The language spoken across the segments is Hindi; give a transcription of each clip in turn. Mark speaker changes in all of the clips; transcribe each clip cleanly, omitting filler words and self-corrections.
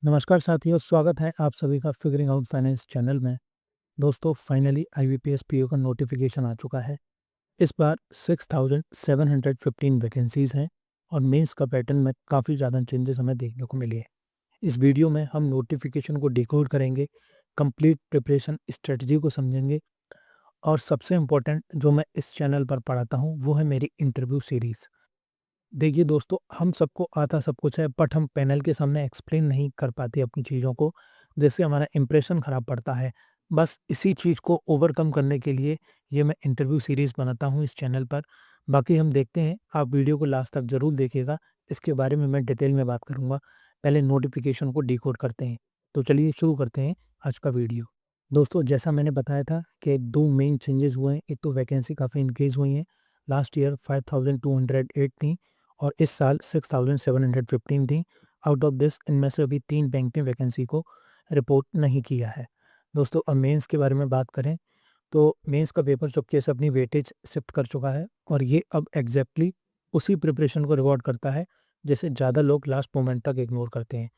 Speaker 1: नमस्कार साथियों, स्वागत है आप सभी का फिगरिंग आउट फाइनेंस चैनल में। दोस्तों फाइनली आईबीपीएस पीओ का नोटिफिकेशन आ चुका है। इस बार 6715 वैकेंसीज हैं और मेंस का पैटर्न में काफ़ी ज़्यादा चेंजेस हमें देखने को मिली है। इस वीडियो में हम नोटिफिकेशन को डिकोड करेंगे, कंप्लीट प्रिपरेशन स्ट्रेटजी को समझेंगे और सबसे इम्पोर्टेंट जो मैं इस चैनल पर पढ़ाता हूँ वो है मेरी इंटरव्यू सीरीज़। देखिए दोस्तों, हम सबको आता सब कुछ है बट हम पैनल के सामने एक्सप्लेन नहीं कर पाते अपनी चीज़ों को, जिससे हमारा इंप्रेशन ख़राब पड़ता है। बस इसी चीज़ को ओवरकम करने के लिए ये मैं इंटरव्यू सीरीज़ बनाता हूँ इस चैनल पर। बाकी हम देखते हैं, आप वीडियो को लास्ट तक ज़रूर देखिएगा, इसके बारे में मैं डिटेल में बात करूँगा। पहले नोटिफिकेशन को डिकोड करते हैं। तो चलिए शुरू करते हैं आज का वीडियो। दोस्तों जैसा मैंने बताया था कि 2 मेन चेंजेस हुए हैं। एक तो वैकेंसी काफ़ी इंक्रीज़ हुई है। लास्ट ईयर 5208 थी और इस साल 6715 थी। आउट ऑफ दिस इनमें से अभी 3 बैंक ने वैकेंसी को रिपोर्ट नहीं किया है। दोस्तों अब मेंस के बारे में बात करें तो मेंस का पेपर चुपके से अपनी वेटेज शिफ्ट कर चुका है और ये अब एग्जैक्टली उसी प्रिपरेशन को रिवॉर्ड करता है जैसे ज़्यादा लोग लास्ट मोमेंट तक इग्नोर करते हैं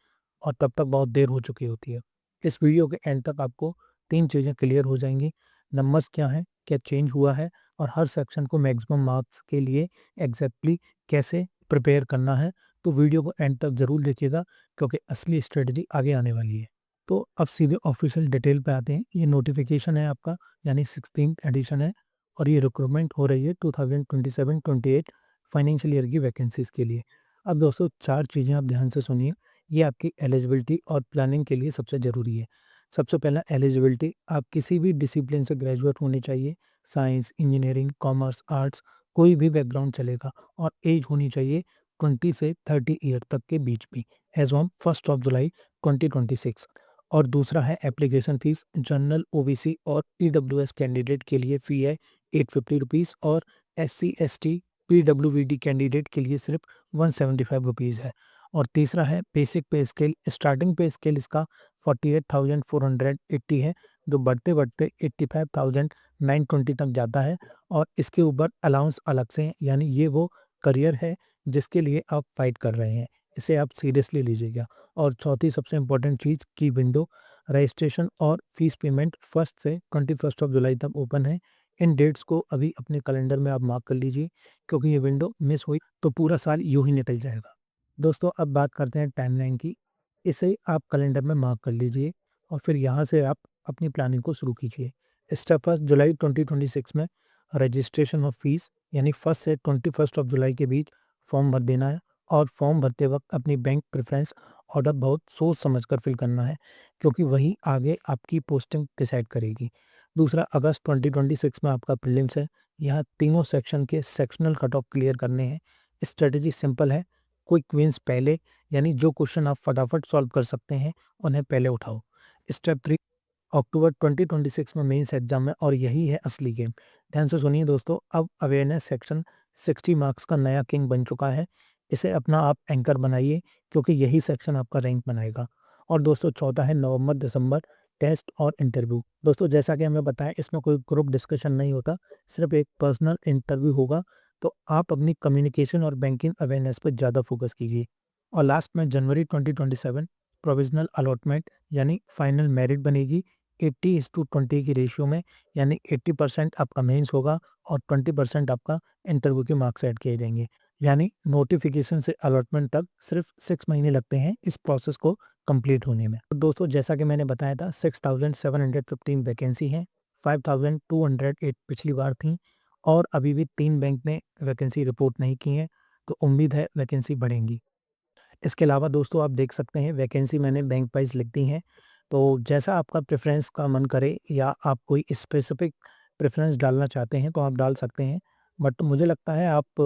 Speaker 1: और तब तक बहुत देर हो चुकी होती है। इस वीडियो के एंड तक आपको 3 चीज़ें क्लियर हो जाएंगी। नंबर्स क्या हैं, क्या चेंज हुआ है और हर सेक्शन को मैक्सिमम मार्क्स के लिए एग्जैक्टली कैसे प्रिपेयर करना है। तो वीडियो को एंड तक ज़रूर देखिएगा क्योंकि असली स्ट्रेटजी आगे आने वाली है। तो अब सीधे ऑफिशियल डिटेल पे आते हैं। ये नोटिफिकेशन है आपका, यानी 16th एडिशन है और ये रिक्रूटमेंट हो रही है 2027-28 फाइनेंशियल ईयर की वैकेंसीज़ के लिए। अब दोस्तों 4 चीज़ें आप ध्यान से सुनिए, ये आपकी एलिजिबिलिटी और प्लानिंग के लिए सबसे ज़रूरी है। सबसे पहला एलिजिबिलिटी, आप किसी भी डिसिप्लिन से ग्रेजुएट होने चाहिए। साइंस, इंजीनियरिंग, कॉमर्स, आर्ट्स कोई भी बैकग्राउंड चलेगा और एज होनी चाहिए 20 से 30 ईयर तक के बीच में एज ऑन 1 जुलाई 2026। और दूसरा है एप्लीकेशन फ़ीस। जनरल, ओबीसी और ईडब्ल्यूएस कैंडिडेट के लिए फ़ी है 850 रुपीज़ और एससी, एसटी, पीडब्ल्यूबीडी कैंडिडेट के लिए सिर्फ 175 रुपीज़ है। और तीसरा है बेसिक पे स्केल। स्टार्टिंग पे स्केल इसका 48,480 है, जो बढ़ते-बढ़ते 85,920 तक जाता है और इसके ऊपर अलाउंस अलग से हैं, यानी ये वो करियर है जिसके लिए आप फाइट कर रहे हैं। इसे आप सीरियसली लीजिएगा। और चौथी सबसे इम्पोर्टेंट चीज़ की विंडो, रजिस्ट्रेशन और फीस पेमेंट 1 से 21 जुलाई तक ओपन है। इन डेट्स को अभी अपने कैलेंडर में आप मार्क कर लीजिए क्योंकि ये विंडो मिस हुई तो पूरा साल यूँ ही निकल जाएगा। दोस्तों अब बात करते हैं टाइमलाइन की। इसे आप कैलेंडर में मार्क कर लीजिए और फिर यहाँ से आप अपनी प्लानिंग को शुरू कीजिए। स्टेप फर्स्ट, जुलाई 2026 में रजिस्ट्रेशन और फीस, यानी 1 से 21 जुलाई के बीच फॉर्म भर देना है और फॉर्म भरते वक्त अपनी बैंक प्रेफरेंस ऑर्डर बहुत सोच समझकर फिल करना है क्योंकि वही आगे आपकी पोस्टिंग डिसाइड करेगी। दूसरा, अगस्त 2026 में आपका प्रीलिम्स है। यहाँ तीनों सेक्शन के सेक्शनल कट ऑफ क्लियर करने हैं। स्ट्रेटजी सिंपल है, क्विक विंस पहले, यानी जो क्वेश्चन आप फटाफट सॉल्व कर सकते हैं उन्हें पहले उठाओ। स्टेप 3, अक्टूबर 2026 में मेंस एग्जाम है और यही है असली गेम। ध्यान से सुनिए दोस्तों, अब अवेयरनेस सेक्शन 60 मार्क्स का नया किंग बन चुका है। इसे अपना आप एंकर बनाइए क्योंकि यही सेक्शन आपका रैंक बनाएगा। और दोस्तों चौथा है नवंबर-दिसंबर टेस्ट और इंटरव्यू। दोस्तों जैसा कि हमें बताया, इसमें कोई ग्रुप डिस्कशन नहीं होता, सिर्फ एक पर्सनल इंटरव्यू होगा। तो आप अपनी कम्युनिकेशन और बैंकिंग अवेयरनेस पर ज़्यादा फोकस कीजिए। और लास्ट में जनवरी 2027 प्रोविजनल अलॉटमेंट, यानी फाइनल मेरिट बनेगी 80:20 की रेशियो में, यानी 80% आपका मेंस होगा और 20% आपका इंटरव्यू के मार्क्स ऐड किए जाएंगे। यानी नोटिफिकेशन से अलॉटमेंट तक सिर्फ 6 महीने लगते हैं इस प्रोसेस को कंप्लीट होने में। तो दोस्तों जैसा कि मैंने बताया था, 6715 वैकेंसी हैं। 5208 पिछली बार थी और अभी भी 3 बैंक ने वैकेंसी रिपोर्ट नहीं की है, तो उम्मीद है वैकेंसी बढ़ेंगी। इसके अलावा दोस्तों आप देख सकते हैं, वैकेंसी मैंने बैंक वाइज़ लिख दी हैं, तो जैसा आपका प्रेफ़रेंस का मन करे या आप कोई स्पेसिफ़िक प्रेफ़रेंस डालना चाहते हैं तो आप डाल सकते हैं। बट मुझे लगता है आप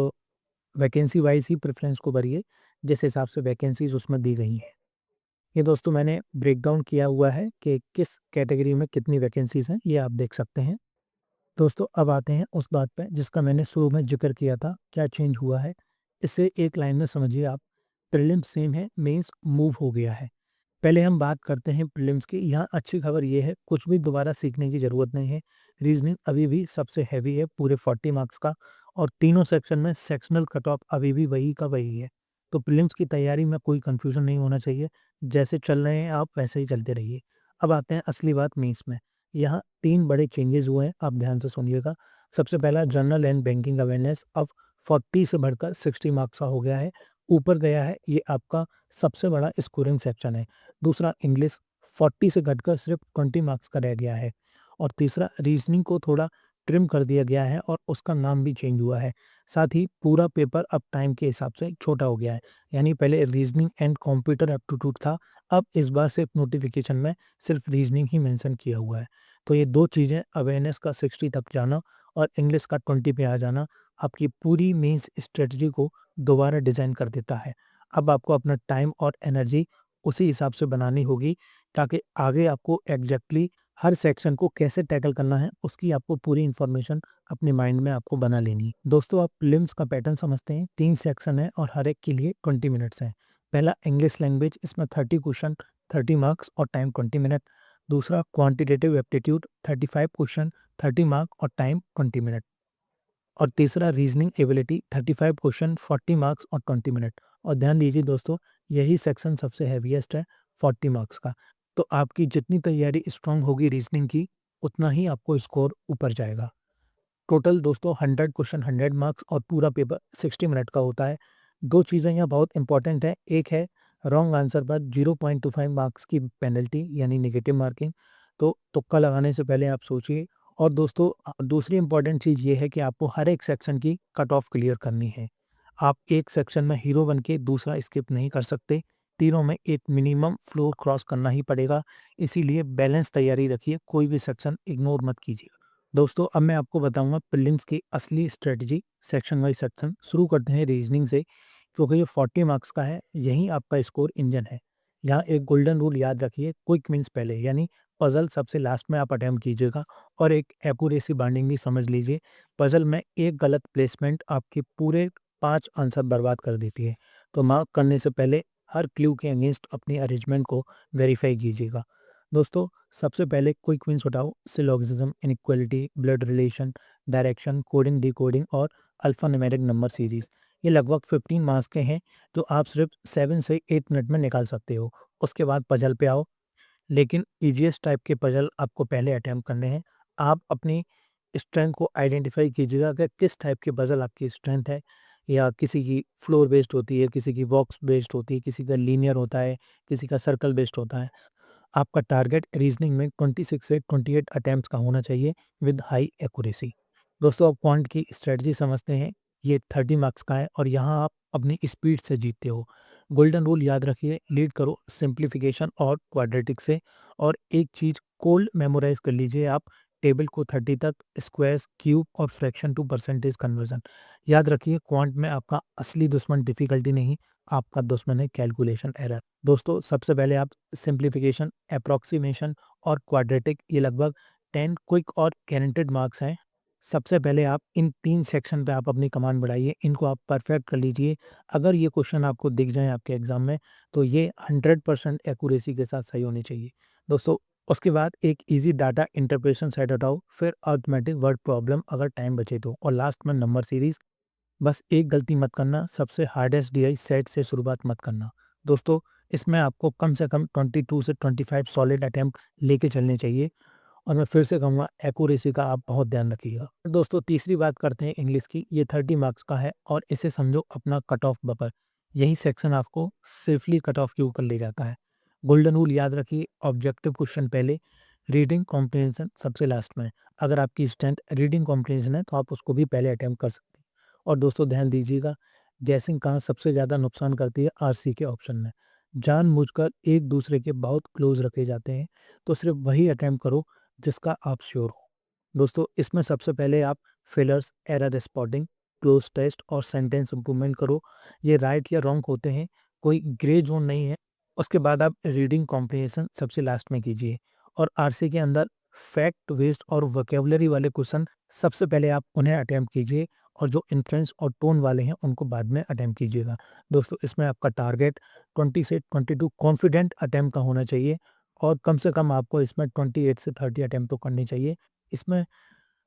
Speaker 1: वैकेंसी वाइज़ ही प्रेफ़रेंस को भरिए, जिस हिसाब से वैकेंसीज़ उसमें दी गई हैं। ये दोस्तों मैंने ब्रेकडाउन किया हुआ है कि किस कैटेगरी में कितनी वैकेंसीज़ हैं, ये आप देख सकते हैं। दोस्तों अब आते हैं उस बात पे जिसका मैंने शुरू में ज़िक्र किया था, क्या चेंज हुआ है? इसे एक लाइन में समझिए आप। प्रीलिम्स सेम है, मेंस मूव हो गया है। पहले हम बात करते हैं प्रीलिम्स की। यहाँ अच्छी खबर ये है, कुछ भी दोबारा सीखने की ज़रूरत नहीं है। रीज़निंग अभी भी सबसे हेवी है, पूरे 40 मार्क्स का, और तीनों सेक्शन में सेक्शनल कट ऑफ अभी भी वही का वही है। तो प्रीलिम्स की तैयारी में कोई कन्फ्यूज़न नहीं होना चाहिए। जैसे चल रहे हैं आप वैसे ही चलते रहिए। अब आते हैं असली बात मेंस में। यहाँ 3 बड़े चेंजेज़ हुए हैं, आप ध्यान से सुनिएगा। सबसे पहला जनरल एंड बैंकिंग अवेयरनेस अब 40 से बढ़कर 60 मार्क्स का हो गया है, ऊपर गया है, ये आपका सबसे बड़ा स्कोरिंग सेक्शन है। दूसरा इंग्लिश 40 से घटकर सिर्फ 20 मार्क्स का रह गया है और तीसरा रीज़निंग को थोड़ा ट्रिम कर दिया गया है और उसका नाम भी चेंज हुआ है। साथ ही पूरा पेपर अब टाइम के हिसाब से छोटा हो गया है। यानी पहले रीजनिंग एंड कंप्यूटर एप्टीट्यूड था, अब इस बार सिर्फ नोटिफिकेशन में सिर्फ रीजनिंग ही मेंशन किया हुआ है। तो ये 2 चीज़ें अवेयरनेस का 60 तक जाना और इंग्लिश का 20 पे आ जाना आपकी पूरी मेंस स्ट्रेटजी को दोबारा डिज़ाइन कर देता है। अब आपको अपना टाइम और एनर्जी उसी हिसाब से बनानी होगी ताकि आगे आपको एग्ज़ैक्टली हर सेक्शन को कैसे टैकल करना है, उसकी आपको पूरी इन्फॉर्मेशन अपने माइंड में आपको बना लेनी है। दोस्तों आप प्रीलिम्स का पैटर्न समझते हैं, 3 सेक्शन है और हर एक के लिए 20 मिनट्स हैं। पहला इंग्लिश लैंग्वेज, इसमें 30 क्वेश्चन 30 मार्क्स और टाइम 20 मिनट। दूसरा क्वांटिटेटिव एप्टीट्यूड 35 क्वेश्चन 30 मार्क और टाइम 20 मिनट। और तीसरा रीजनिंग एबिलिटी 35 क्वेश्चन 40 मार्क्स और 20 मिनट। और ध्यान दीजिए दोस्तों, यही सेक्शन सबसे हैवीएस्ट है 40 मार्क्स का। तो आपकी जितनी तैयारी स्ट्रांग होगी रीजनिंग की, उतना ही आपको स्कोर ऊपर जाएगा। टोटल दोस्तों 100 क्वेश्चन 100 मार्क्स और पूरा पेपर 60 मिनट का होता है। 2 चीज़ें यहाँ बहुत इंपॉर्टेंट हैं, एक है रॉन्ग आंसर पर 0.25 मार्क्स की पेनल्टी यानी नेगेटिव मार्किंग, तो तुक्का लगाने से पहले आप सोचिए। और दोस्तों दूसरी इंपॉर्टेंट चीज़ ये है कि आपको हर एक सेक्शन की कट ऑफ क्लियर करनी है। आप एक सेक्शन में हीरो बन के दूसरा स्किप नहीं कर सकते, तीनों में एक मिनिमम फ्लोर क्रॉस करना ही पड़ेगा, इसीलिए बैलेंस तैयारी रखिए, कोई भी सेक्शन इग्नोर मत कीजिए। दोस्तों अब मैं आपको बताऊंगा प्रीलिम्स की असली स्ट्रेटजी सेक्शन वाइज सेक्शन। शुरू करते हैं रीजनिंग से, क्योंकि ये 40 मार्क्स का है, यही आपका स्कोर इंजन है। यहाँ एक गोल्डन रूल याद रखिए, क्विक मीन्स पहले, यानी पजल सबसे लास्ट में आप अटेम्प्ट कीजिएगा। और एक एक्यूरेसी बाइंडिंग भी समझ लीजिए, पजल में एक गलत प्लेसमेंट आपके पूरे 5 आंसर बर्बाद कर देती है। तो मार्क करने से पहले हर क्लू के अगेंस्ट अपनी अरेंजमेंट को वेरीफाई कीजिएगा। दोस्तों सबसे पहले क्विक विंस उठाओ, syllogism, inequality, blood relation, direction, coding, decoding और अल्फान्यूमेरिक नंबर सीरीज। ये लगभग 15 मार्क्स के हैं, जो आप सिर्फ 7 से 8 मिनट में निकाल सकते हो। उसके बाद पजल पे आओ, लेकिन ईजीएस्ट टाइप के पजल आपको पहले अटेम्प्ट करने हैं। आप अपनी स्ट्रेंथ को आइडेंटिफाई कीजिएगा कि किस टाइप के पजल आपकी स्ट्रेंथ है, या किसी की फ्लोर बेस्ड होती है, किसी की बॉक्स बेस्ड होती है, किसी का लीनियर होता है, किसी का सर्कल बेस्ड होता है। आपका टारगेट रीजनिंग में 26 से 28 अटेम्प्ट्स का होना चाहिए विद हाई एक्यूरेसी। दोस्तों आप क्वांट की स्ट्रेटजी समझते हैं, ये 30 मार्क्स का है और यहाँ आप अपनी स्पीड से जीतते हो। गोल्डन रूल याद रखिए, लीड करो सिंप्लीफिकेशन और क्वाड्रेटिक से। और एक चीज़ कोल्ड मेमोराइज कर लीजिए आप, टेबल को 30 तक, स्क्वायर्स, क्यूब और फ्रैक्शन टू परसेंटेज कन्वर्जन। याद रखिए क्वांट में आपका असली दुश्मन डिफिकल्टी नहीं, आपका दुश्मन है कैलकुलेशन एरर। दोस्तों सबसे पहले आप सिंप्लीफिकेशन, अप्रॉक्सीमेशन और क्वाड्रेटिक, ये लगभग 10 क्विक और गारंटेड मार्क्स हैं। सबसे पहले आप इन 3 सेक्शन पे आप अपनी कमांड बढ़ाइए, इनको आप परफेक्ट कर लीजिए। अगर ये क्वेश्चन आपको दिख जाएँ आपके एग्ज़ाम में, तो ये 100% एक्यूरेसी के साथ सही होनी चाहिए। दोस्तों उसके बाद एक ईज़ी डाटा इंटरप्रिटेशन सेट हटाओ, फिर अरिथमेटिक वर्ड प्रॉब्लम अगर टाइम बचे तो, और लास्ट में नंबर सीरीज़। बस एक गलती मत करना, सबसे हार्डेस्ट डीआई सेट से शुरुआत मत करना। दोस्तों इसमें आपको कम से कम 22 से 25 सॉलिड अटेम्प्ट लेके चलने चाहिए, और मैं फिर से कहूँगा एक्यूरेसी का आप बहुत ध्यान रखिएगा। दोस्तों तीसरी बात करते हैं इंग्लिश की, ये 30 मार्क्स का है और इसे समझो अपना कट ऑफ बफर। यही सेक्शन आपको सेफली कट ऑफ के ऊपर ले जाता है। गोल्डन रूल याद रखिए, ऑब्जेक्टिव क्वेश्चन पहले, रीडिंग कॉम्प्रिहेंशन सबसे लास्ट में। अगर आपकी स्ट्रेंथ रीडिंग कॉम्प्रिहेंशन है तो आप उसको भी पहले अटेम्प्ट कर सकते हैं। और दोस्तों ध्यान दीजिएगा, गैसिंग कहाँ सबसे ज़्यादा नुकसान करती है, आरसी के ऑप्शन में। जानबूझकर एक दूसरे के बहुत क्लोज रखे जाते हैं, तो सिर्फ वही अटेम्प्ट करो जिसका आप श्योर हो। दोस्तों इसमें सबसे पहले आप fillers, error spotting, cloze test और सेंटेंस इंप्रूवमेंट करो। ये राइट या रॉन्ग होते हैं, कोई ग्रे जोन नहीं है। उसके बाद आप रीडिंग कॉम्प्रिहेंशन सबसे लास्ट में कीजिए। और आरसी के अंदर फैक्ट बेस्ड और वोकेबलरी वाले क्वेश्चन सबसे पहले आप उन्हें अटेम्प्ट कीजिए, और जो इन्फ्रेंस और टोन वाले हैं उनको बाद में अटेम्प्ट कीजिएगा। दोस्तों इसमें आपका टारगेट 20 से 22 कॉन्फिडेंट अटेम्प्ट का होना चाहिए, और कम से कम आपको इसमें 28 से 30 अटेम्प्ट तो करनी चाहिए। इसमें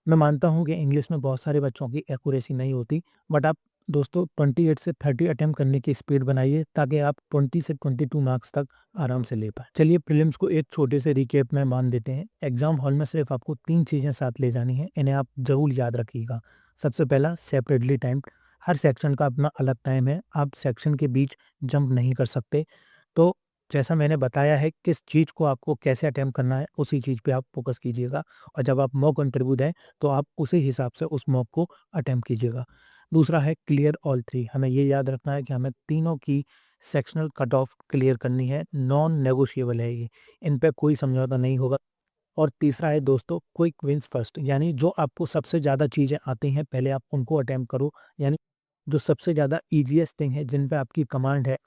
Speaker 1: मैं मानता हूँ कि इंग्लिश में बहुत सारे बच्चों की एक्यूरेसी नहीं होती, बट आप दोस्तों 28 से 30 अटेम्प्ट करने की स्पीड बनाइए ताकि आप 20 से 22 मार्क्स तक आराम से ले पाए। चलिए प्रीलिम्स को एक छोटे से रिकेप में मान देते हैं। एग्जाम हॉल में सिर्फ आपको 3 चीज़ें साथ ले जानी हैं, इन्हें आप ज़रूर याद रखिएगा। सबसे पहला सेपरेटली टाइम्ड, हर सेक्शन का अपना अलग टाइम है, आप सेक्शन के बीच जंप नहीं कर सकते। तो जैसा मैंने बताया है किस चीज़ को आपको कैसे अटेम्प्ट करना है, उसी चीज़ पे आप फोकस कीजिएगा और जब आप मॉक इंटरव्यू दें तो आप उसी हिसाब से उस मॉक को अटेम्प्ट कीजिएगा। दूसरा है क्लियर ऑल 3, हमें ये याद रखना है कि हमें तीनों की सेक्शनल कट ऑफ क्लियर करनी है, नॉन नेगोशिएबल है ये, इन पे कोई समझौता नहीं होगा। और तीसरा है दोस्तों क्विक विन्स फर्स्ट, यानी जो आपको सबसे ज़्यादा चीज़ें आती हैं पहले आप उनको अटेम्प्ट करो, यानी जो सबसे ज़्यादा ईज़ीएस्ट थिंग है जिन पे आपकी कमांड है,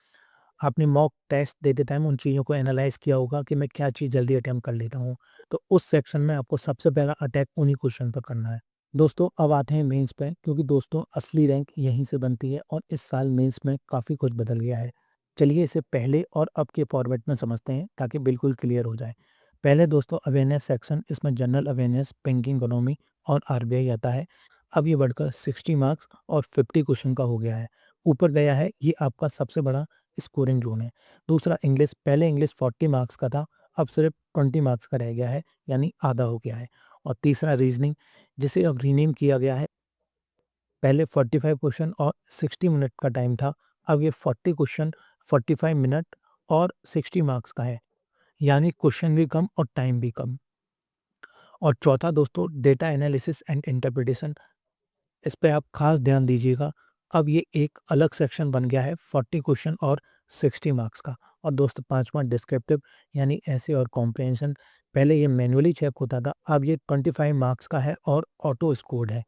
Speaker 1: आपने मॉक टेस्ट देते टाइम उन चीज़ों को एनालाइज़ किया होगा कि मैं क्या चीज़ जल्दी अटेम्प्ट कर लेता हूँ, तो उस सेक्शन में आपको सबसे पहला अटैक उन्हीं क्वेश्चन पर करना है। दोस्तों अब आते हैं मेंस पे, क्योंकि दोस्तों असली रैंक यहीं से बनती है और इस साल मेंस में काफ़ी कुछ बदल गया है। चलिए इसे पहले और अब के फॉर्मेट में समझते हैं ताकि बिल्कुल क्लियर हो जाए। पहले दोस्तों अवेयरनेस सेक्शन, इसमें जनरल अवेयरनेस, बैंकिंग इकोनॉमी और आरबीआई आता है। अब ये बढ़कर 60 मार्क्स और 50 क्वेश्चन का हो गया है। ऊपर गया है ये आपका सबसे बड़ा स्कोरिंग ज़ोन है। दूसरा इंग्लिश, पहले इंग्लिश 40 मार्क्स का था, अब सिर्फ 20 मार्क्स का रह गया है, यानी आधा हो गया है। और तीसरा रीजनिंग, जिसे अब रीनेम किया गया है, पहले 45 क्वेश्चन और 60 मिनट का टाइम था, अब ये 40 क्वेश्चन, 45 मिनट और 60 मार्क्स का है, यानी क्वेश्चन भी कम और टाइम भी कम। और चौथा दोस्तों डेटा एनालिसिस एंड इंटरप्रिटेशन, इस पे आप खास ध्यान दीजिएगा। अब ये एक अलग सेक्शन बन गया है, 40 क्वेश्चन और 60 मार्क्स का। और दोस्तों पाँचवा डिस्क्रिप्टिव, यानी ऐसे और कॉम्प्रिहेंशन, पहले ये मैन्युअली चेक होता था, अब ये 25 मार्क्स का है और ऑटो स्कोर्ड है।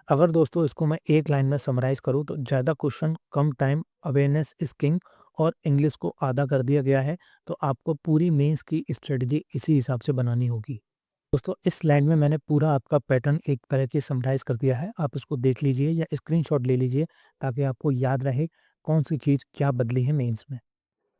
Speaker 1: अगर दोस्तों इसको मैं एक लाइन में समराइज़ करूँ तो ज़्यादा question, come time, awareness is king और इंग्लिश को आधा कर दिया गया है, तो आपको पूरी मेंस की स्ट्रेटजी इसी हिसाब से बनानी होगी। दोस्तों इस स्लाइड में मैंने पूरा आपका पैटर्न एक तरह के समराइज़ कर दिया है, आप इसको देख लीजिए या स्क्रीनशॉट ले लीजिए ताकि आपको याद रहे कौन-सी चीज़ क्या बदली है मेंस में।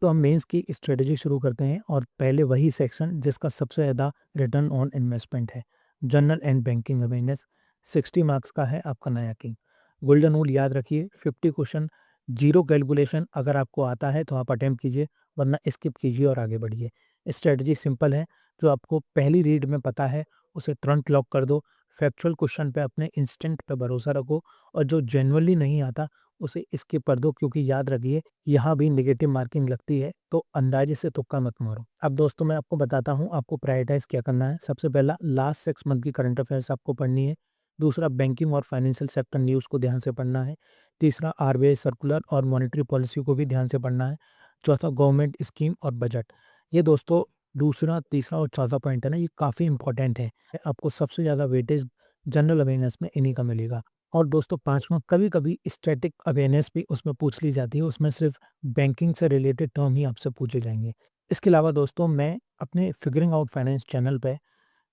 Speaker 1: तो हम मेंस की स्ट्रेटजी शुरू करते हैं और पहले वही सेक्शन जिसका सबसे ज़्यादा रिटर्न ऑन इन्वेस्टमेंट है, general and banking awareness, 60 marks का है आपका नया किंग। गोल्डन रूल याद रखिए, 50 क्वेश्चन, जीरो कैलकुलेशन, अगर आपको आता है तो आप अटेम्प्ट कीजिए वरना स्किप कीजिए और आगे बढ़िए। स्ट्रेटजी सिंपल है, जो आपको पहली रीड में पता है उसे तुरंत लॉक कर दो, फैक्चुअल क्वेश्चन पे अपने इंस्टिंक्ट पे भरोसा रखो और जो जेन्युइनली नहीं आता उसे स्किप कर दो, क्योंकि याद रखिए यहाँ भी नेगेटिव मार्किंग लगती है, तो अंदाजे से तुक्का मत मारो। अब दोस्तों मैं आपको बताता हूँ आपको प्रायोरिटाइज़ क्या करना है। सबसे पहला लास्ट 6 मंथ की करंट अफेयर्स आपको पढ़नी है। दूसरा बैंकिंग और फाइनेंशियल सेक्टर न्यूज़ को ध्यान से पढ़ना है। तीसरा आरबीआई सर्कुलर और मॉनेटरी पॉलिसी को भी ध्यान से पढ़ना है। चौथा गवर्नमेंट स्कीम और बजट। ये दोस्तों दूसरा, तीसरा और चौथा पॉइंट है ना, ये काफ़ी इंपॉर्टेंट है। आपको सबसे ज़्यादा वेटेज जनरल अवेयरनेस में इन्हीं का मिलेगा। और दोस्तों पाँचवाँ, कभी-कभी स्टैटिक अवेयरनेस भी उसमें पूछ ली जाती है, उसमें सिर्फ बैंकिंग से रिलेटेड टर्म ही आपसे पूछे जाएँगे। इसके अलावा दोस्तों मैं अपने फिगरिंग आउट फाइनेंस चैनल पे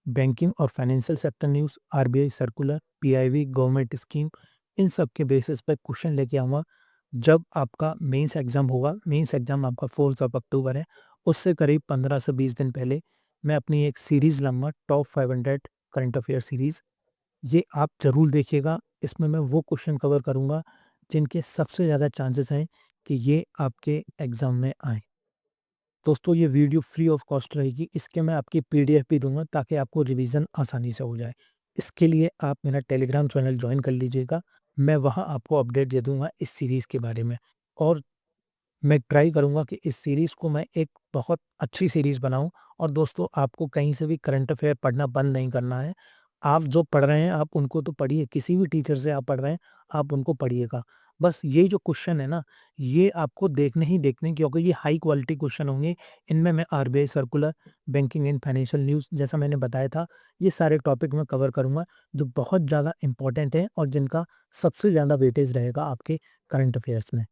Speaker 1: बैंकिंग और financial sector news, RBI circular, PIB, government scheme, इन सब के बेसिस पे क्वेश्चन लेके आऊँगा। जब आपका मेंस एग्ज़ाम होगा, मेंस एग्ज़ाम आपका 4th ऑफ अक्टूबर है, उससे करीब 15 से 20 दिन पहले मैं अपनी एक सीरीज़ लाऊँगा, टॉप 500 करंट अफेयर सीरीज़। ये आप ज़रूर देखिएगा, इसमें मैं वो क्वेश्चन कवर करूँगा जिनके सबसे ज़्यादा चांसेस हैं कि ये आपके एग्ज़ाम में आएँ। दोस्तों ये वीडियो फ्री ऑफ कॉस्ट रहेगी, इसके मैं आपकी पीडीएफ भी दूँगा ताकि आपको रिवीजन आसानी से हो जाए। इसके लिए आप मेरा टेलीग्राम चैनल जॉइन कर लीजिएगा, मैं वहाँ आपको अपडेट दे दूँगा इस सीरीज़ के बारे में। और मैं ट्राई करूँगा कि इस सीरीज़ को मैं एक बहुत अच्छी सीरीज़ बनाऊँ। और दोस्तों आपको कहीं से भी करंट अफ़ेयर पढ़ना बंद नहीं करना है। आप जो पढ़ रहे हैं आप उनको तो पढ़िए, किसी भी टीचर से आप पढ़ रहे हैं, आप उनको पढ़िएगा। बस ये जो क्वेश्चन है ना, ये आपको देखने ही देखने, क्योंकि ये हाई क्वालिटी क्वेश्चन होंगे। इनमें मैं RBI circular, banking and financial news जैसा मैंने बताया था, ये सारे टॉपिक मैं कवर करूँगा जो बहुत ज़्यादा इम्पोर्टेंट हैं और जिनका सबसे ज़्यादा वेटेज रहेगा आपके करंट अफ़ेयर्स में।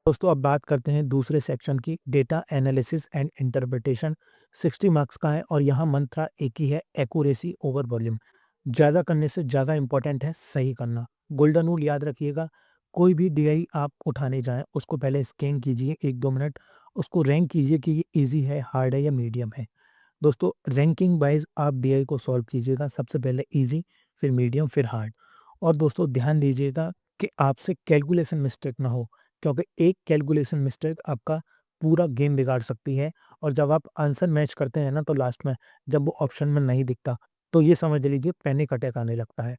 Speaker 1: दोस्तों अब बात करते हैं दूसरे सेक्शन की, data analysis and interpretation, 60 marks का है और यहाँ मंत्रा एक ही है, एक्यूरेसी ओवर वॉल्यूम। ज़्यादा करने से ज़्यादा इंपॉर्टेंट है सही करना। गोल्डन रूल याद रखिएगा, कोई भी डीआई आप उठाने जाएं उसको पहले स्कैन कीजिए 1-2 मिनट, उसको रैंक कीजिए कि ये ईजी है, हार्ड है या मीडियम है। दोस्तों रैंकिंग वाइज आप डीआई को सॉल्व कीजिएगा, सबसे पहले ईजी, फिर मीडियम, फिर हार्ड। और दोस्तों ध्यान दीजिएगा, कि आपसे कैलकुलेशन मिस्टेक ना हो, क्योंकि एक कैलकुलेशन मिस्टेक आपका पूरा गेम बिगाड़ सकती है। और जब आप आंसर मैच करते हैं ना, तो लास्ट में जब वो ऑप्शन में नहीं दिखता, तो ये समझ लीजिए पैनिक अटैक आने लगता है।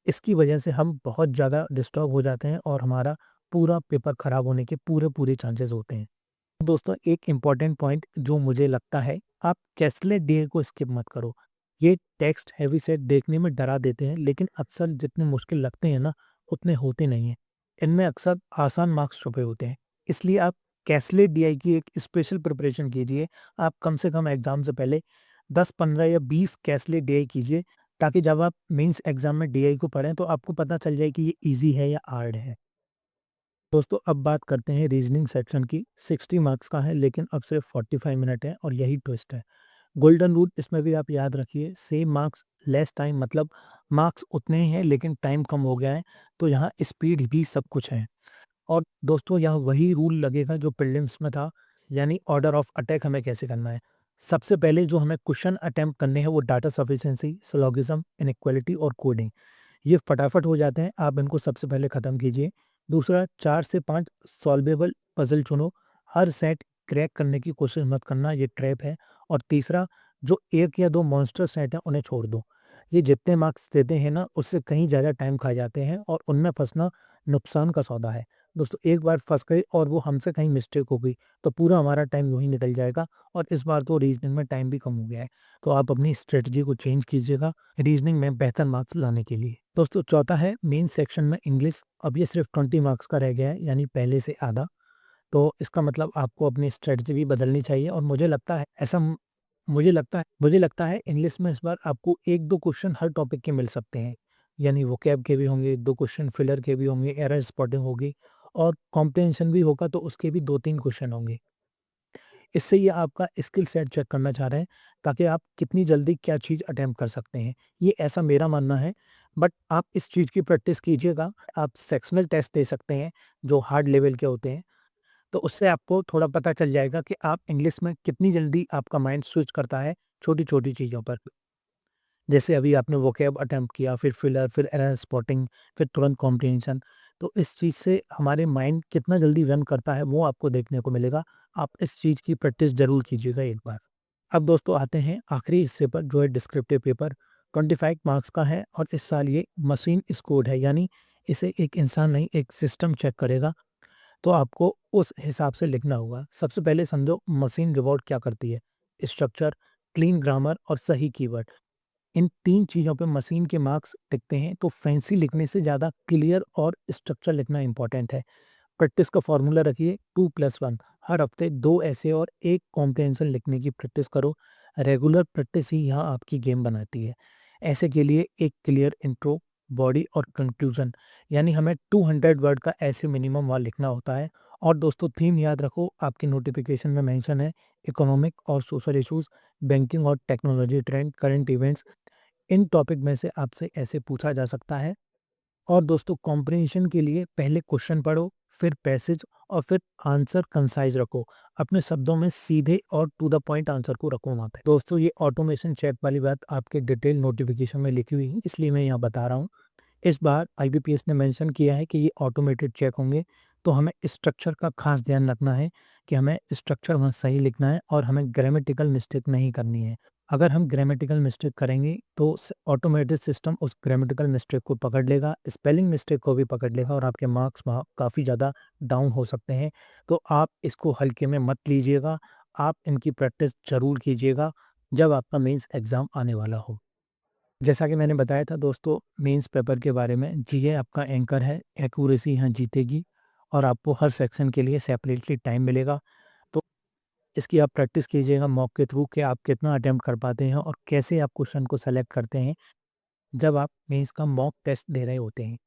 Speaker 1: इसकी वजह से हम बहुत ज़्यादा डिस्टर्ब हो जाते हैं और हमारा पूरा पेपर खराब होने के पूरे चांसेस होते हैं। दोस्तों, एक इम्पॉर्टेंट पॉइंट जो मुझे लगता है, आप कैसलेट डीए को स्किप मत करो। ये टेक्स्ट हेवी सेट देखने में डरा देते हैं, लेकिन अक्सर जितने मुश्किल लगते हैं ना, उतने होते नहीं हैं। इनमें अक्सर आसान मार्क्स छुपे होते हैं। इसलिए आप कैसलेट डीआई की एक स्पेशल प्रिपरेशन कीजिए। आप कम से कम एग्ज़ाम से पहले 10, 15 या 20 कैसलेट डीआई कीजिए, ताकि जब आप मेंस एग्ज़ाम में डीआई को पढ़ें, तो आपको पता चल जाए कि ये ईज़ी है या हार्ड है। दोस्तों, अब बात करते हैं रीजनिंग सेक्शन की। 60 मार्क्स का है, लेकिन अब सिर्फ 45 मिनट है और यही ट्विस्ट है। गोल्डन रूल इसमें भी आप याद रखिए, सेम मार्क्स लेस टाइम, मतलब मार्क्स उतने ही हैं लेकिन टाइम कम हो गया है, तो यहाँ स्पीड भी सब कुछ है। और दोस्तों, यहाँ वही रूल लगेगा जो प्रीलिम्स में था, यानी ऑर्डर ऑफ अटैक हमें कैसे करना है। सबसे पहले जो हमें क्वेश्चन अटेम्प्ट करने हैं वो डाटा सफिशिएंसी, सिलोगिज्म, इनइक्वालिटी और कोडिंग। ये फटाफट हो जाते हैं, आप इनको सबसे पहले ख़त्म कीजिए। दूसरा, 4 से 5 सॉल्वेबल पज़ल चुनो, हर सेट क्रैक करने की कोशिश मत करना, ये ट्रैप है। और तीसरा, जो 1 या 2 मॉन्स्टर सेट हैं, उन्हें छोड़ दो। ये जितने मार्क्स देते हैं ना, उससे कहीं ज़्यादा टाइम खा जाते हैं और उनमें फँसना नुकसान का सौदा है। दोस्तों, एक बार फँस गए और वो हमसे कहीं मिस्टेक हो गई, तो पूरा हमारा टाइम यूँ ही निकल जाएगा और इस बार तो रीज़निंग में टाइम भी कम हो गया है। तो आप अपनी स्ट्रैटेजी को चेंज कीजिएगा रीजनिंग में बेहतर मार्क्स लाने के लिए। दोस्तों, चौथा है मेन सेक्शन में इंग्लिश। अब ये सिर्फ 20 मार्क्स का रह गया है, यानी पहले से आधा। तो इसका मतलब आपको अपनी स्ट्रेटजी भी बदलनी चाहिए और मुझे लगता है इंग्लिश में इस बार आपको 1-2 क्वेश्चन हर टॉपिक के मिल सकते हैं। यानी वोकैब के भी होंगे, 2 क्वेश्चन फिलर के भी होंगे, एरर स्पॉटिंग होगी और कॉम्प्रिहेंशन भी होगा, तो उसके भी 2-3 क्वेश्चन होंगे। इससे ये आपका स्किल सेट चेक करना चाह रहे हैं, ताकि आप कितनी जल्दी क्या चीज़ अटेम्प्ट कर सकते हैं। ये ऐसा मेरा मानना है, बट आप इस चीज़ की प्रैक्टिस कीजिएगा। आप सेक्शनल टेस्ट दे सकते हैं, जो हार्ड लेवल के होते हैं, तो उससे आपको थोड़ा पता चल जाएगा कि आप इंग्लिश में कितनी जल्दी आपका माइंड स्विच करता है छोटी-छोटी चीज़ों पर। जैसे अभी आपने वोकैब अटेम्प्ट किया, फिर फिलर, फिर एरर स्पॉटिंग, फिर तुरंत कॉम्प्रिहेंशन। तो इस चीज़ से हमारे माइंड कितना जल्दी रन करता है, वो आपको देखने को मिलेगा। आप इस चीज़ की प्रैक्टिस ज़रूर कीजिएगा एक बार। अब दोस्तों, आते हैं आखिरी हिस्से पर, जो है डिस्क्रिप्टिव पेपर। 25 मार्क्स का है और इस साल ये मशीन स्कोर्ड है, यानी इसे एक इंसान नहीं, एक सिस्टम चेक करेगा। तो आपको उस हिसाब से लिखना होगा। सबसे पहले समझो मशीन रिवॉर्ड क्या करती है। स्ट्रक्चर, क्लीन ग्रामर और सही कीवर्ड। इन 3 चीज़ों पे मशीन के मार्क्स टिकते हैं, तो फैंसी लिखने से ज़्यादा क्लियर और स्ट्रक्चर लिखना इम्पोर्टेंट है। प्रैक्टिस का फॉर्मूला रखिए 2+1। हर हफ्ते 2 ऐसे और 1 कॉम्प्रिहेंशन लिखने की प्रैक्टिस करो। रेगुलर प्रैक्टिस ही यहाँ आपकी गेम बनाती है। ऐसे के लिए एक क्लियर इंट्रो, बॉडी और कंक्लूजन, यानी हमें 200 वर्ड का ऐसे मिनिमम वहाँ लिखना होता है। और दोस्तों, थीम याद रखो, आपकी नोटिफिकेशन में मेंशन है इकोनॉमिक और सोशल इश्यूज, बैंकिंग और टेक्नोलॉजी ट्रेंड, करंट इवेंट्स। इन टॉपिक में से आपसे ऐसे पूछा जा सकता है। और दोस्तों, कॉम्प्रिहेंशन के लिए पहले क्वेश्चन पढ़ो, फिर पैसेज और फिर आंसर कंसाइज रखो। अपने शब्दों में सीधे और टू द पॉइंट आंसर को रखो वहाँ पे। दोस्तों, ये ऑटोमेशन चेक वाली बात आपके डिटेल नोटिफिकेशन में लिखी हुई है, इसलिए मैं यहाँ बता रहा हूँ। इस बार आईबीपीएस ने मेंशन किया है कि ये ऑटोमेटेड चेक होंगे, तो हमें स्ट्रक्चर का खास ध्यान रखना है कि हमें स्ट्रक्चर वहाँ सही लिखना है और हमें ग्रामेटिकल मिस्टेक नहीं करनी है। अगर हम ग्रामेटिकल मिस्टेक करेंगे, तो ऑटोमेटेड सिस्टम उस ग्रामेटिकल मिस्टेक को पकड़ लेगा, स्पेलिंग मिस्टेक को भी पकड़ लेगा और आपके मार्क्स वहाँ काफ़ी ज़्यादा डाउन हो सकते हैं। तो आप इसको हल्के में मत लीजिएगा। आप इनकी प्रैक्टिस ज़रूर कीजिएगा जब आपका मेंस एग्ज़ाम आने वाला हो। जैसा कि मैंने बताया था दोस्तों, मेंस पेपर के बारे में, ये आपका एंकर है, एक्यूरेसी यहाँ जीतेगी और आपको हर सेक्शन के लिए सेपरेटली टाइम मिलेगा। तो इसकी आप प्रैक्टिस कीजिएगा मॉक के थ्रू, कि आप कितना अटेम्प्ट कर पाते हैं और कैसे आप क्वेश्चन को सेलेक्ट करते हैं जब आप मेंस का मॉक टेस्ट दे रहे होते हैं।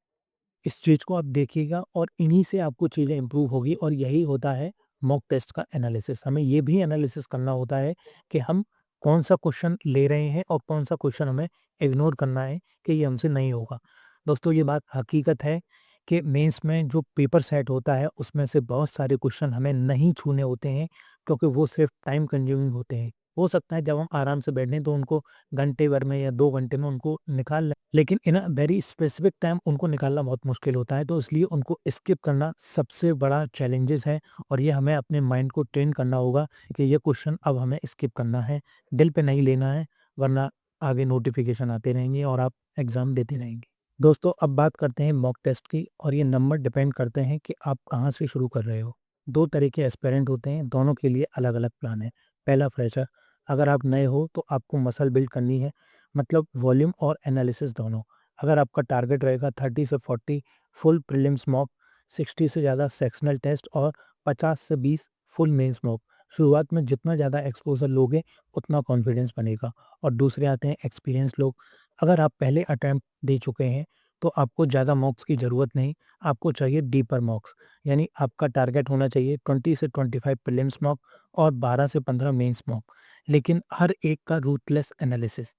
Speaker 1: इस चीज़ को आप देखिएगा और इन्हीं से आपको चीज़ें इम्प्रूव होगी और यही होता है मॉक टेस्ट का एनालिसिस। हमें ये भी एनालिसिस करना होता है कि हम कौन-सा क्वेश्चन ले रहे हैं और कौन-सा क्वेश्चन हमें इग्नोर करना है कि ये हमसे नहीं होगा। दोस्तों, ये बात हकीकत है कि मेंस में जो पेपर सेट होता है, उसमें से बहुत सारे क्वेश्चन हमें नहीं छूने होते हैं, क्योंकि वो सिर्फ़ टाइम कंज्यूमिंग होते हैं। हो सकता है जब हम आराम से बैठें तो उनको घंटे भर में या 2 घंटे में उनको निकाल लें, लेकिन इन अ वेरी स्पेसिफिक टाइम उनको निकालना बहुत मुश्किल होता है, तो इसलिए उनको स्किप करना सबसे बड़ा चैलेंजेस है और ये हमें अपने माइंड को ट्रेन करना होगा कि ये क्वेश्चन अब हमें स्किप करना है, दिल पे नहीं लेना है, वरना आगे नोटिफ़िकेशन आते रहेंगे और आप एग्ज़ाम देते रहेंगे। दोस्तों, अब बात करते हैं मॉक टेस्ट की और ये नंबर डिपेंड करते हैं कि आप कहाँ से शुरू कर रहे हो। 2 तरह के एस्पिरेंट होते हैं, दोनों के लिए अलग-अलग प्लान है। पहला फ्रेशर, अगर आप नए हो तो आपको मसल बिल्ड करनी है, मतलब वॉल्यूम और एनालिसिस दोनों। अगर आपका टारगेट रहेगा 30 से 40 फुल प्रीलिम्स मॉक, 60 से ज़्यादा सेक्शनल टेस्ट और 50 से 20 फुल मेंस मॉक। शुरुआत में जितना ज़्यादा एक्सपोज़र लोगे, उतना कॉन्फिडेंस बनेगा। और दूसरे आते हैं एक्सपीरियंस लोग। अगर आप पहले अटेम्प्ट दे चुके हैं, तो आपको ज़्यादा मॉक्स की ज़रूरत नहीं, आपको चाहिए डीपर मॉक्स। यानी आपका टारगेट होना चाहिए 20 से 25 प्रीलिम्स मॉक और 12 से 15 मेंस मॉक। लेकिन हर एक का रूथलेस एनालिसिस,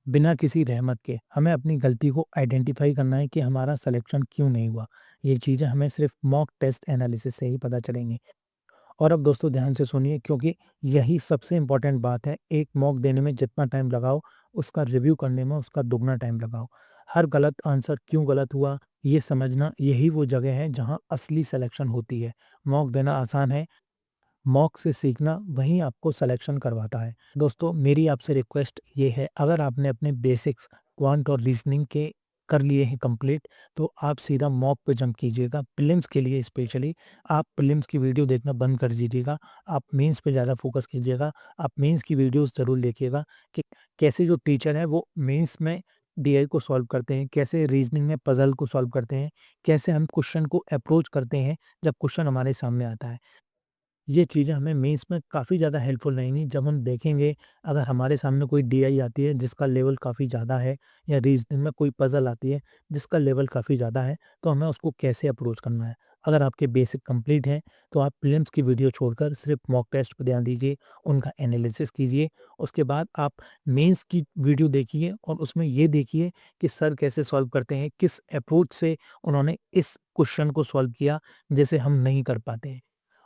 Speaker 1: बिना किसी रहमत के। हमें अपनी गलती को आइडेंटिफ़ाई करना है कि हमारा सिलेक्शन क्यों नहीं हुआ। ये चीज़ें हमें सिर्फ़ मॉक टेस्ट एनालिसिस से ही पता चलेंगी। और अब दोस्तों ध्यान से सुनिए, क्योंकि यही सबसे इम्पोर्टेंट बात है, एक मॉक देने में जितना टाइम लगाओ, उसका रिव्यू करने में उसका दुगना टाइम लगाओ। हर गलत आंसर क्यों गलत हुआ, ये समझना, यही वो जगह है जहाँ असली सिलेक्शन होती है। मॉक देना आसान है, मॉक से सीखना वहीं आपको सिलेक्शन करवाता है। दोस्तों, मेरी आपसे रिक्वेस्ट ये है, अगर आपने अपने बेसिक्स क्वांट और रीजनिंग के कर लिए हैं कंप्लीट, तो आप सीधा मॉक पे जंप कीजिएगा। प्रीलिम्स के लिए स्पेशली आप प्रीलिम्स की वीडियो देखना बंद कर दीजिएगा। आप मेंस पे ज़्यादा फोकस कीजिएगा। आप मेंस की वीडियोस ज़रूर देखिएगा कि कैसे जो टीचर है वो मेंस में डीआई को सॉल्व करते हैं, कैसे रीजनिंग में पजल को सॉल्व करते हैं, कैसे हम क्वेश्चन को अप्रोच करते हैं जब क्वेश्चन हमारे सामने आता है। ये चीज़ें हमें मेंस में काफ़ी ज़्यादा हेल्पफुल रहेंगी। जब हम देखेंगे, अगर हमारे सामने कोई डीआई आती है जिसका लेवल काफ़ी ज़्यादा है, या रीज़निंग में कोई पज़ल आती है जिसका लेवल काफ़ी ज़्यादा है, तो हमें उसको कैसे अप्रोच करना है। अगर आपके बेसिक कंप्लीट हैं, तो आप प्रीलिम्स की वीडियो छोड़कर सिर्फ मॉक टेस्ट पे ध्यान दीजिए, उनका एनालिसिस कीजिए। उसके बाद आप मेंस की वीडियो देखिए और उसमें ये देखिए कि सर कैसे सॉल्व करते हैं, किस अप्रोच से उन्होंने इस क्वेश्चन को सॉल्व किया, जिसे हम नहीं कर पाते हैं।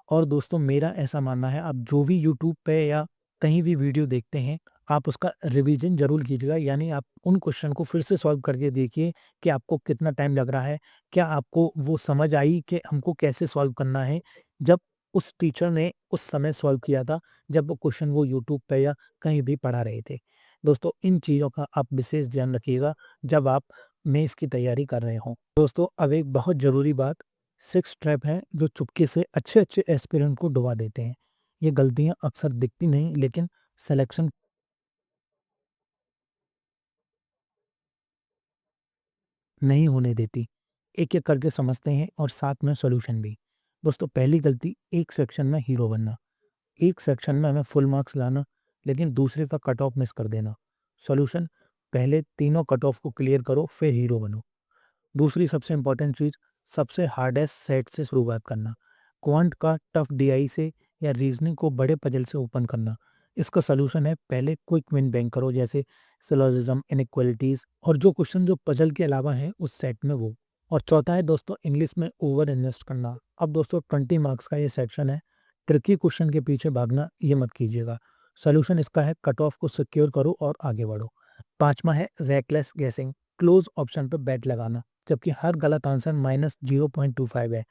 Speaker 1: और दोस्तों, मेरा ऐसा मानना है, आप जो भी यूट्यूब पे या कहीं भी वीडियो देखते हैं, आप उसका रिवीजन ज़रूर कीजिएगा। यानी आप उन क्वेश्चन को फिर से सॉल्व करके देखिए कि आपको कितना टाइम लग रहा है। क्या आपको वो समझ आई कि हमको कैसे सॉल्व करना है, जब उस टीचर ने उस समय सॉल्व किया था, जब वो क्वेश्चन वो यूट्यूब पे या कहीं भी पढ़ा रहे थे। दोस्तों, इन चीज़ों का आप विशेष ध्यान रखिएगा जब आप मेंस की तैयारी कर रहे हों। दोस्तों, अब एक बहुत ज़रूरी बात, 6 ट्रैप हैं जो चुपके से अच्छे-अच्छे एस्पिरेंट को डुबा देते हैं। ये गलतियाँ अक्सर दिखती नहीं, लेकिन सिलेक्शन नहीं होने देती। एक-एक करके समझते हैं और साथ में सॉल्यूशन भी। दोस्तों, पहली गलती, एक सेक्शन में हीरो बनना। एक सेक्शन में हमें फुल मार्क्स लाना, लेकिन दूसरे का कट ऑफ मिस कर देना। सॉल्यूशन, पहले तीनों कट ऑफ को क्लियर करो, फिर हीरो बनो। दूसरी सबसे इम्पोर्टेंट चीज़, सबसे हार्डेस्ट सेट से शुरुआत करना। क्वांट का टफ डीआई से या रीजनिंग को बड़े पजल से ओपन करना। इसका सॉल्यूशन है, पहले क्विक विन बैंक करो, जैसे सिलोजिज्म, इनइक्वालिटीज़ और जो क्वेश्चन जो पजल के अलावा हैं उस सेट में वो। और चौथा है दोस्तों, इंग्लिश में ओवर इन्वेस्ट करना। अब दोस्तों, 20 मार्क्स का ये सेक्शन है, ट्रिकी क्वेश्चन के पीछे भागना ये मत कीजिएगा। सॉल्यूशन इसका है, कट ऑफ को सिक्योर करो और आगे बढ़ो। पाँचवा है रेकलेस गेसिंग, क्लोज़ ऑप्शन पे बेट लगाना, जबकि हर गलत आंसर -0.25 है।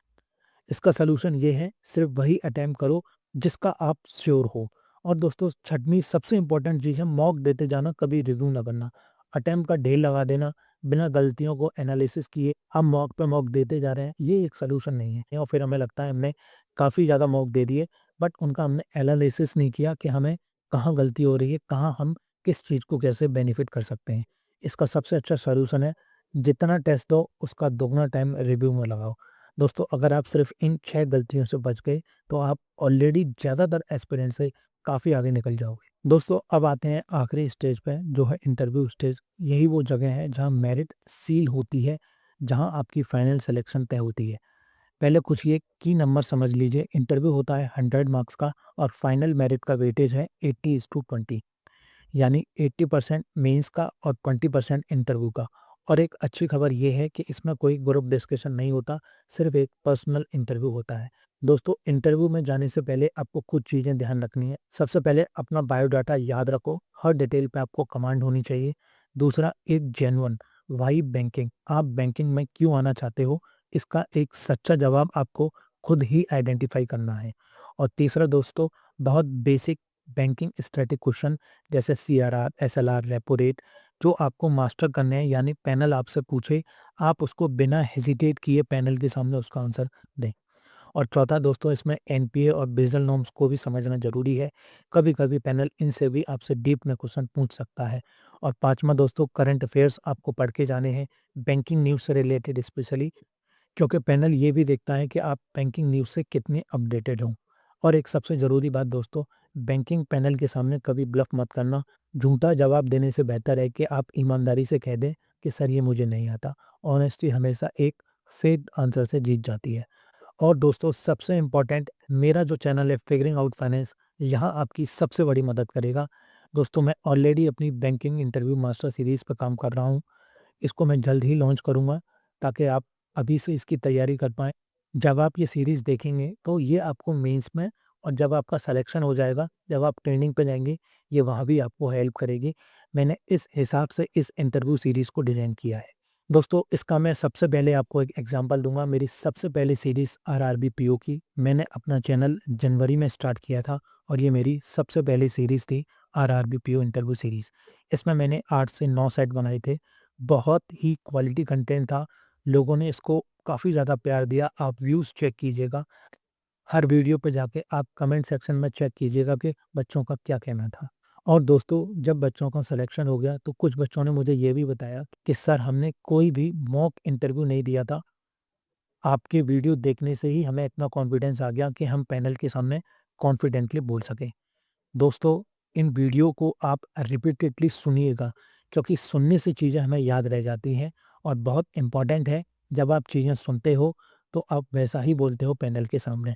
Speaker 1: इसका सॉल्यूशन ये है, सिर्फ वही अटेम्प्ट करो जिसका आप श्योर हो। और दोस्तों, छठवीं सबसे इम्पोर्टेंट चीज़ है, मॉक देते जाना, कभी रिव्यू ना करना। अटेम्प्ट का ढेर लगा देना, बिना गलतियों को एनालिसिस किए हम मॉक पे मॉक देते जा रहे हैं, ये एक सॉल्यूशन नहीं है। और फिर हमें लगता है हमने काफ़ी ज़्यादा मॉक दे दिए, बट उनका हमने एनालिसिस नहीं किया कि हमें कहाँ गलती हो रही है, कहाँ हम किस चीज़ को कैसे बेनिफिट कर सकते हैं। इसका सबसे अच्छा सॉल्यूशन है, जितना टेस्ट दो उसका दोगुना टाइम रिव्यू में लगाओ। दोस्तों, अगर आप सिर्फ इन 6 गलतियों से बच गए, तो आप ऑलरेडी ज़्यादातर एस्पिरेंट से काफ़ी आगे निकल जाओगे। दोस्तों, अब आते हैं आखिरी स्टेज पे, जो है इंटरव्यू स्टेज। यही वो जगह है जहाँ मेरिट सील होती है, जहाँ आपकी फाइनल सिलेक्शन तय होती है। पहले कुछ ये की नंबर समझ लीजिए, इंटरव्यू होता है 100 मार्क्स का और फाइनल मेरिट का वेटेज है 80:20, यानी 80% मेंस का और 20% इंटरव्यू का। और एक अच्छी खबर ये है कि इसमें कोई ग्रुप डिस्कशन नहीं होता, सिर्फ एक पर्सनल इंटरव्यू होता है। दोस्तों, इंटरव्यू में जाने से पहले आपको कुछ चीज़ें ध्यान रखनी है। सबसे पहले अपना बायोडाटा याद रखो, हर डिटेल पे आपको कमांड होनी चाहिए। दूसरा, एक जेन्युइन वाई बैंकिंग, आप बैंकिंग में क्यों आना चाहते हो, इसका एक सच्चा जवाब आपको खुद ही आइडेंटिफाई करना है। और तीसरा दोस्तों, बहुत बेसिक बैंकिंग स्टैटिक क्वेश्चन जैसे सीआरआर, एसएलआर, रेपो रेट जो आपको मास्टर करने हैं, यानी पैनल आपसे पूछे, आप उसको बिना हेजिटेट किए पैनल के सामने उसका आंसर दें। और चौथा दोस्तों, इसमें एनपीए और बेसल नॉर्म्स को भी समझना ज़रूरी है। कभी-कभी पैनल इनसे भी आपसे डीप में क्वेश्चन पूछ सकता है। और पाँचवाँ दोस्तों, करंट अफेयर्स आपको पढ़ के जाने हैं, बैंकिंग न्यूज़ से रिलेटेड स्पेशली, क्योंकि पैनल ये भी देखता है कि आप बैंकिंग न्यूज़ से कितने अपडेटेड हो। और एक सबसे ज़रूरी बात दोस्तों, बैंकिंग पैनल के सामने कभी ब्लफ मत करना। झूठा जवाब देने से बेहतर है कि आप ईमानदारी से कह दें कि सर ये मुझे नहीं आता। ऑनेस्टी हमेशा एक फेक आंसर से जीत जाती है। और दोस्तों, सबसे इम्पोर्टेंट, मेरा जो चैनल है फिगरिंग आउट फाइनेंस, यहाँ आपकी सबसे बड़ी मदद करेगा। दोस्तों, मैं ऑलरेडी अपनी बैंकिंग इंटरव्यू मास्टर सीरीज़ पे काम कर रहा हूँ। इसको मैं जल्द ही लॉन्च करूँगा ताकि आप अभी से इसकी तैयारी कर पाएँ। जब आप ये सीरीज़ देखेंगे तो ये आपको मेंस में, और जब आपका सिलेक्शन हो जाएगा, जब आप ट्रेनिंग पे जाएँगे, ये वहाँ भी आपको हेल्प करेगी। मैंने इस हिसाब से इस इंटरव्यू सीरीज़ को डिज़ाइन किया है। दोस्तों, इसका मैं सबसे पहले आपको एक एग्ज़ाम्पल दूँगा। मेरी सबसे पहली सीरीज़ आरआरबी पीओ की, मैंने अपना चैनल जनवरी में स्टार्ट किया था और ये मेरी सबसे पहली सीरीज़ थी, आरआरबी पीओ इंटरव्यू सीरीज़। इसमें मैंने 8 से 9 सेट बनाए थे। बहुत ही क्वालिटी कंटेंट था। लोगों ने इसको काफ़ी ज़्यादा प्यार दिया। आप व्यूज़ चेक कीजिएगा। हर वीडियो पे जाके आप कमेंट सेक्शन में चेक कीजिएगा कि बच्चों का क्या कहना था। और दोस्तों, जब बच्चों का सिलेक्शन हो गया तो कुछ बच्चों ने मुझे ये भी बताया कि सर हमने कोई भी मॉक इंटरव्यू नहीं दिया था। आपके वीडियो देखने से ही हमें इतना कॉन्फिडेंस आ गया कि हम पैनल के सामने कॉन्फिडेंटली बोल सकें। दोस्तों, इन वीडियो को आप रिपीटेडली सुनिएगा, क्योंकि सुनने से चीज़ें हमें याद रह जाती हैं और बहुत इम्पोर्टेंट है, जब आप चीज़ें सुनते हो तो आप वैसा ही बोलते हो पैनल के सामने।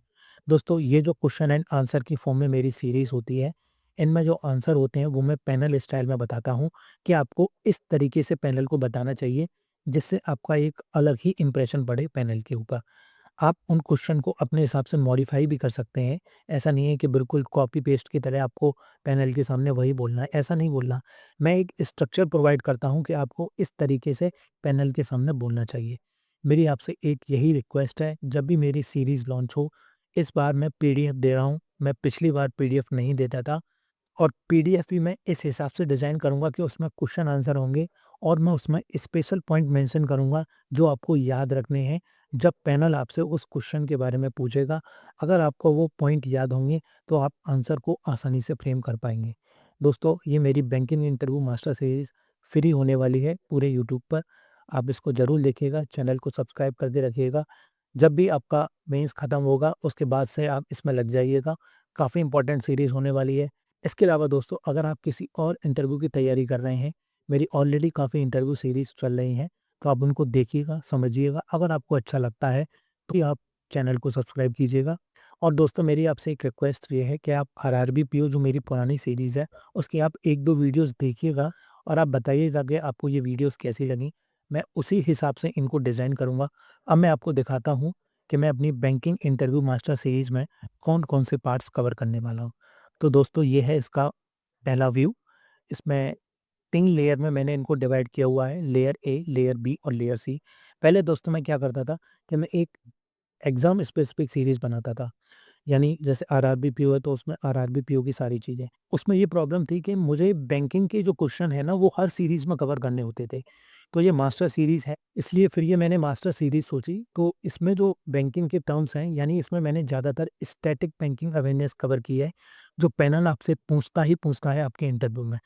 Speaker 1: दोस्तों, ये जो क्वेश्चन एंड आंसर की फॉर्म में मेरी सीरीज़ होती है, इनमें जो आंसर होते हैं वो मैं पैनल स्टाइल में बताता हूँ कि आपको इस तरीके से पैनल को बताना चाहिए, जिससे आपका एक अलग ही इम्प्रेशन पड़े पैनल के ऊपर। आप उन क्वेश्चन को अपने हिसाब से मॉडिफ़ाई भी कर सकते हैं। ऐसा नहीं है कि बिल्कुल कॉपी पेस्ट की तरह आपको पैनल के सामने वही बोलना है, ऐसा नहीं बोलना। मैं एक स्ट्रक्चर प्रोवाइड करता हूँ कि आपको इस तरीके से पैनल के सामने बोलना चाहिए। मेरी आपसे एक यही रिक्वेस्ट है, जब भी मेरी सीरीज़ लॉन्च हो, इस बार मैं पीडीएफ दे रहा हूँ। मैं पिछली बार पीडीएफ नहीं देता था। और पीडीएफ भी मैं इस हिसाब से डिज़ाइन करूँगा कि उसमें क्वेश्चन आंसर होंगे और मैं उसमें स्पेशल पॉइंट मेंशन करूँगा जो आपको याद रखने हैं जब पैनल आपसे उस क्वेश्चन के बारे में पूछेगा। अगर आपको वो पॉइंट याद होंगे तो आप आंसर को आसानी से फ्रेम कर पाएँगे। दोस्तों, ये मेरी banking interview master series free होने वाली है पूरे यूट्यूब पर। आप इसको ज़रूर देखिएगा, चैनल को सब्सक्राइब करके रखिएगा। जब भी आपका मेंस खत्म होगा उसके बाद से आप इसमें लग जाइएगा। काफ़ी इम्पोर्टेंट सीरीज़ होने वाली है। इसके अलावा दोस्तों, अगर आप किसी और इंटरव्यू की तैयारी कर रहे हैं, मेरी ऑलरेडी काफ़ी इंटरव्यू सीरीज़ चल रही हैं, तो आप उनको देखिएगा, समझिएगा। अगर आपको अच्छा लगता है, तो भी आप चैनल को सब्सक्राइब कीजिएगा। और दोस्तों, मेरी आपसे एक रिक्वेस्ट ये है कि आप आरआरबी पीओ जो मेरी पुरानी सीरीज़ है, उसकी आप 1-2 वीडियोज़ देखिएगा और आप बताइएगा कि आपको ये वीडियोज़ कैसी लगी। मैं उसी हिसाब से इनको डिज़ाइन करूँगा। अब मैं आपको दिखाता हूँ कि मैं अपनी बैंकिंग इंटरव्यू मास्टर सीरीज़ में कौन-कौन से पार्ट्स कवर करने वाला हूँ। तो दोस्तों, ये है इसका पहला व्यू। इसमें 3 लेयर में मैंने इनको डिवाइड किया हुआ है, लेयर ए, लेयर बी और लेयर सी। पहले दोस्तों मैं क्या करता था कि मैं एक एग्ज़ाम स्पेसिफिक सीरीज़ बनाता था। यानी जैसे आरआरबी पीओ है तो उसमें आरआरबी पीओ की सारी चीज़ें। उसमें ये प्रॉब्लम थी कि मुझे बैंकिंग के जो क्वेश्चन है ना वो हर सीरीज़ में कवर करने होते थे। तो ये मास्टर सीरीज़ है, इसलिए फिर ये मैंने मास्टर सीरीज़ सोची। तो इसमें जो बैंकिंग के टर्म्स हैं, यानी इसमें मैंने ज़्यादातर स्टैटिक बैंकिंग अवेयरनेस कवर की है, जो पैनल आपसे पूछता ही पूछता है आपके इंटरव्यू में।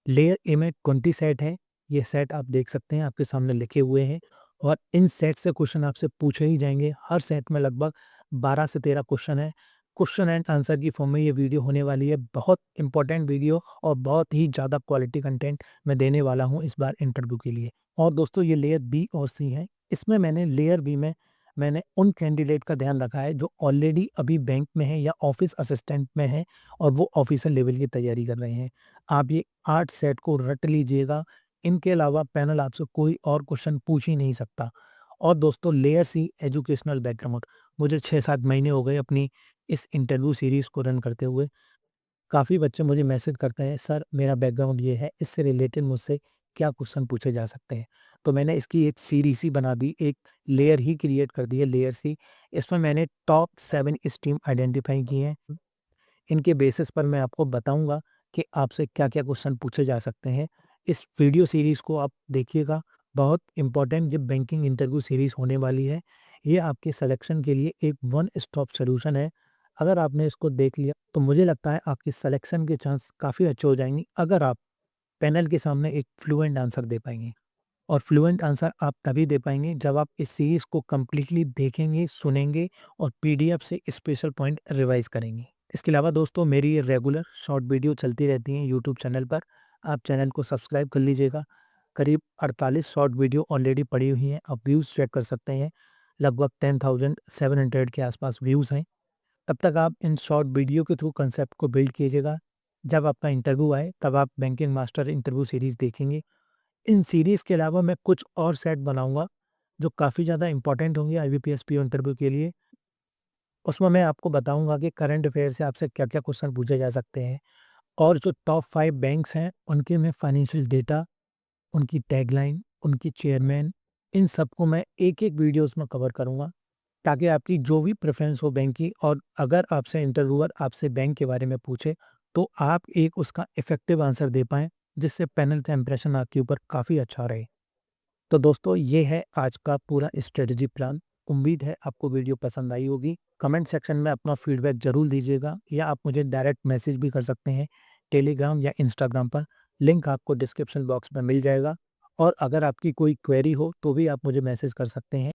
Speaker 1: लेयर ए में 20 सेट हैं, ये सेट आप देख सकते हैं आपके सामने लिखे हुए हैं और इन सेट से क्वेश्चन आपसे पूछे ही जाएँगे। हर सेट में लगभग 12 से 13 क्वेश्चन हैं। क्वेश्चन एंड आंसर की फॉर्म में ये वीडियो होने वाली है। बहुत इम्पोर्टेंट वीडियो और बहुत ही ज़्यादा क्वालिटी कंटेंट मैं देने वाला हूँ इस बार इंटरव्यू के लिए। और दोस्तों, ये लेयर बी और सी है। इसमें मैंने लेयर बी में मैंने उन कैंडिडेट का ध्यान रखा है जो ऑलरेडी अभी बैंक में है या ऑफिस असिस्टेंट में है और वो ऑफिसर लेवल की तैयारी कर रहे हैं। आप ये 8 सेट को रट लीजिएगा। इनके अलावा पैनल आपसे कोई और क्वेश्चन पूछ ही नहीं सकता। और दोस्तों, लेयर सी एजुकेशनल बैकग्राउंड, मुझे 6-7 महीने हो गए अपनी इस इंटरव्यू सीरीज़ को रन करते हुए। काफ़ी बच्चे मुझे मैसेज करते हैं, सर मेरा बैकग्राउंड ये है, इससे रिलेटेड मुझसे क्या क्वेश्चन पूछे जा सकते हैं। तो मैंने इसकी एक सीरीज़ ही बना दी, एक लेयर ही क्रिएट कर दी है, लेयर सी। इसमें मैंने टॉप 7 स्ट्रीम आइडेंटिफाई किए हैं। इनके बेसिस पर मैं आपको बताऊँगा कि आपसे क्या-क्या क्वेश्चन पूछे जा सकते हैं। इस वीडियो सीरीज़ को आप देखिएगा, बहुत इम्पोर्टेंट ये बैंकिंग इंटरव्यू सीरीज़ होने वाली है। ये आपके सिलेक्शन के लिए एक वन स्टॉप सॉल्यूशन है। अगर आपने इसको देख लिया, तो मुझे लगता है आपके सिलेक्शन के चांस काफ़ी अच्छे हो जाएँगे, अगर आप पैनल के सामने एक फ्लुएंट आंसर दे पाएँगे। और फ्लुएंट आंसर आप तभी दे पाएँगे जब आप इस सीरीज़ को कंप्लीटली देखेंगे, सुनेंगे और पीडीएफ से स्पेशल पॉइंट रिवाइज़ करेंगे। इसके अलावा दोस्तों, मेरी ये रेगुलर शॉर्ट वीडियो चलती रहती हैं यूट्यूब चैनल पर। आप चैनल को सब्सक्राइब कर लीजिएगा। करीब 48 शॉर्ट वीडियो ऑलरेडी पड़ी हुई हैं, आप व्यूज़ चेक कर सकते हैं। लगभग 10,700 के आसपास व्यूज़ हैं। तब तक आप इन शॉर्ट वीडियो के थ्रू कंसेप्ट को बिल्ड कीजिएगा। जब आपका इंटरव्यू आए, तब आप बैंकिंग मास्टर इंटरव्यू सीरीज़ देखेंगे। इन सीरीज़ के अलावा मैं कुछ और सेट बनाऊँगा, जो काफ़ी ज़्यादा इम्पोर्टेंट होंगे आईबीपीएस पीओ इंटरव्यू के लिए। उसमें मैं आपको बताऊँगा कि करंट अफेयर से आपसे क्या-क्या क्वेश्चन पूछे जा सकते हैं, और जो टॉप 5 बैंक्स हैं, उनके मैं फाइनेंशियल डेटा, उनकी टैगलाइन, उनकी चेयरमैन, इन सबको मैं एक-एक वीडियोज़ में कवर करूँगा, ताकि आपकी जो भी प्रेफ़रेंस हो बैंक की, और अगर आपसे इंटरव्यूअर आपसे बैंक के बारे में पूछे, तो आप एक उसका इफ़ेक्टिव आंसर दे पाएँ, जिससे पैनल का इंप्रेशन आपके ऊपर काफ़ी अच्छा रहे। तो दोस्तों, ये है आज का पूरा स्ट्रेटजी प्लान। उम्मीद है आपको वीडियो पसंद आई होगी। कमेंट सेक्शन में अपना फीडबैक ज़रूर दीजिएगा, या आप मुझे डायरेक्ट मैसेज भी कर सकते हैं टेलीग्राम या इंस्टाग्राम पर। लिंक आपको डिस्क्रिप्शन बॉक्स में मिल जाएगा, और अगर आपकी कोई क्वेरी हो तो भी आप मुझे मैसेज कर सकते हैं।